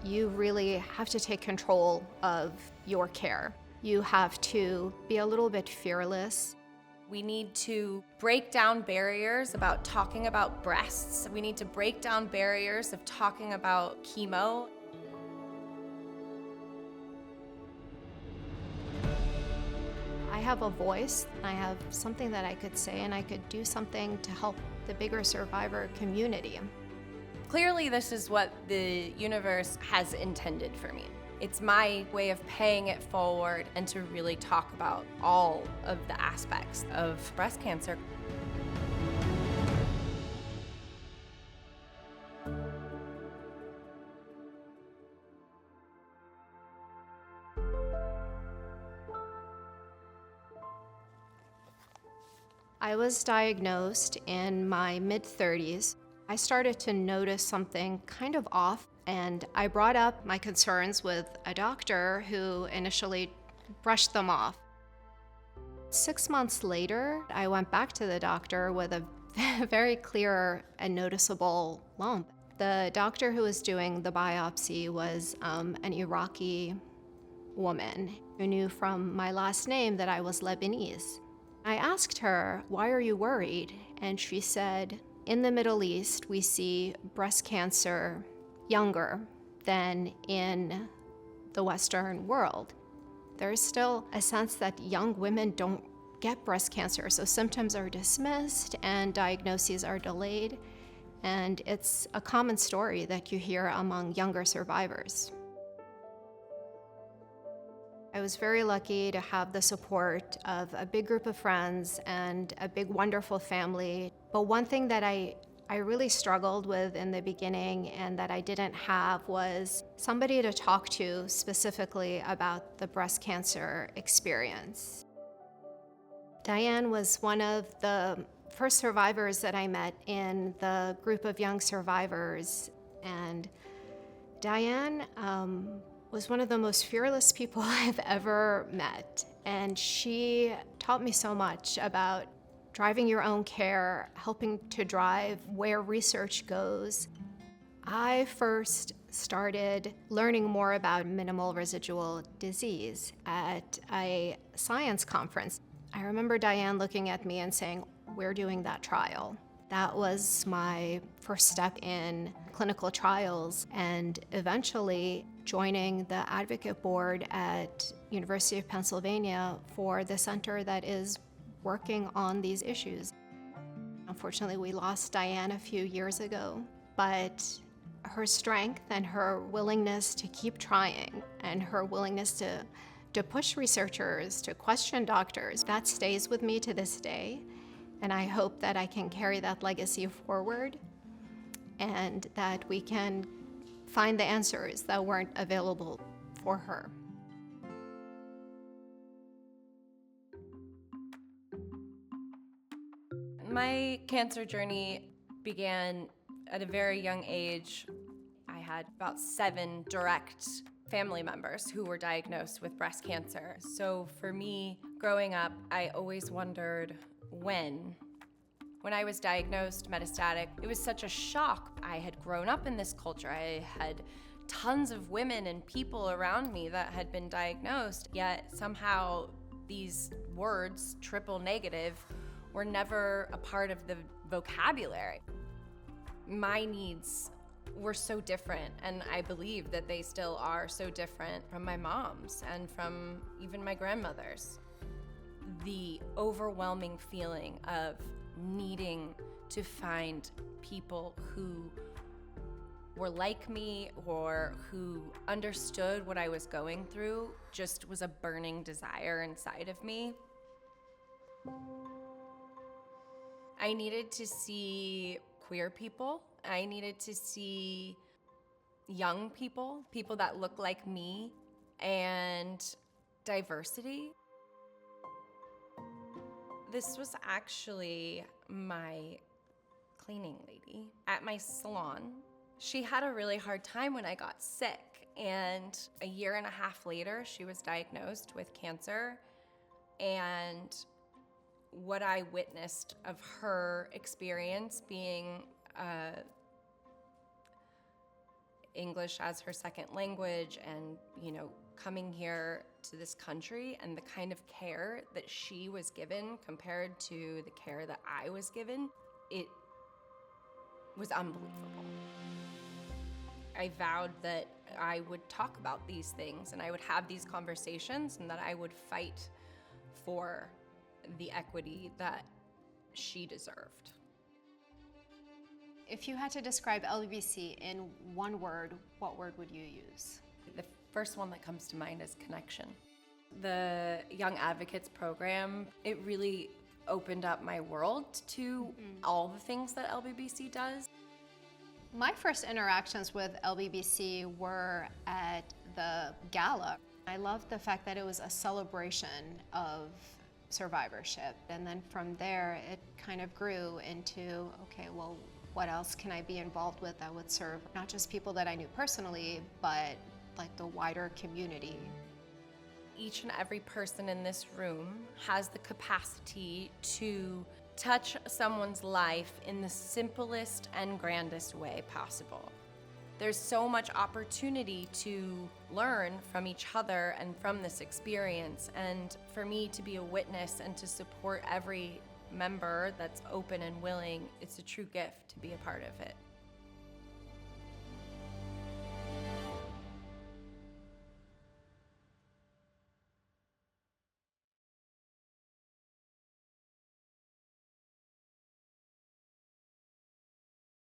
you really have to take control of your care. You have to be a little bit fearless. We need to break down barriers about talking about breasts. We need to break down barriers of talking about chemo. I have a voice, I have something that I could say, and I could do something to help the bigger survivor community. Clearly, this is what the universe has intended for me. It's my way of paying it forward and to really talk about all of the aspects of breast cancer. I was diagnosed in my mid-30s. I started to notice something kind of off, and I brought up my concerns with a doctor who initially brushed them off. 6 months later, I went back to the doctor with a very clear and noticeable lump. The doctor who was doing the biopsy was an Iraqi woman who knew from my last name that I was Lebanese. I asked her, "Why are you worried?" And she said, "In the Middle East, we see breast cancer younger than in the Western world. There's still a sense that young women don't get breast cancer, so symptoms are dismissed and diagnoses are delayed, and it's a common story that you hear among younger survivors." I was very lucky to have the support of a big group of friends and a big, wonderful family. But one thing that I really struggled with in the beginning and that I didn't have was somebody to talk to specifically about the breast cancer experience. Diane was one of the first survivors that I met in the group of young survivors. And Diane was one of the most fearless people I've ever met. And she taught me so much about driving your own care, helping to drive where research goes. I first started learning more about minimal residual disease at a science conference. I remember Diane looking at me and saying, "We're doing that trial." That was my first step in clinical trials, and eventually joining the advocate board at University of Pennsylvania for the center that is working on these issues. Unfortunately, we lost Diane a few years ago, but her strength and her willingness to keep trying and her willingness to push researchers, to question doctors, that stays with me to this day. And I hope that I can carry that legacy forward and that we can find the answers that weren't available for her. My cancer journey began at a very young age. I had about 7 direct family members who were diagnosed with breast cancer. So for me, growing up, I always wondered when I was diagnosed metastatic, it was such a shock. I had grown up in this culture. I had tons of women and people around me that had been diagnosed, yet somehow these words, triple negative, were never a part of the vocabulary. My needs were so different, and I believe that they still are so different from my mom's and from even my grandmother's. The overwhelming feeling of needing to find people who were like me or who understood what I was going through just was a burning desire inside of me. I needed to see queer people. I needed to see young people, people that look like me, and diversity. This was actually my cleaning lady at my salon. She had a really hard time when I got sick, and a year and a half later, she was diagnosed with cancer. And what I witnessed of her experience being English as her second language and, coming here to this country and the kind of care that she was given compared to the care that I was given, it was unbelievable. I vowed that I would talk about these things and I would have these conversations and that I would fight for the equity that she deserved. If you had to describe LBC in one word, what word would you use? The first one that comes to mind is connection. The Young Advocates program, it really opened up my world to all the things that LBBC does. My first interactions with LBBC were at the gala. I loved the fact that it was a celebration of survivorship. And then from there, it kind of grew into, okay, well, what else can I be involved with that would serve not just people that I knew personally, but like the wider community? Each and every person in this room has the capacity to touch someone's life in the simplest and grandest way possible. There's so much opportunity to learn from each other and from this experience, and for me to be a witness and to support every member that's open and willing, it's a true gift to be a part of it.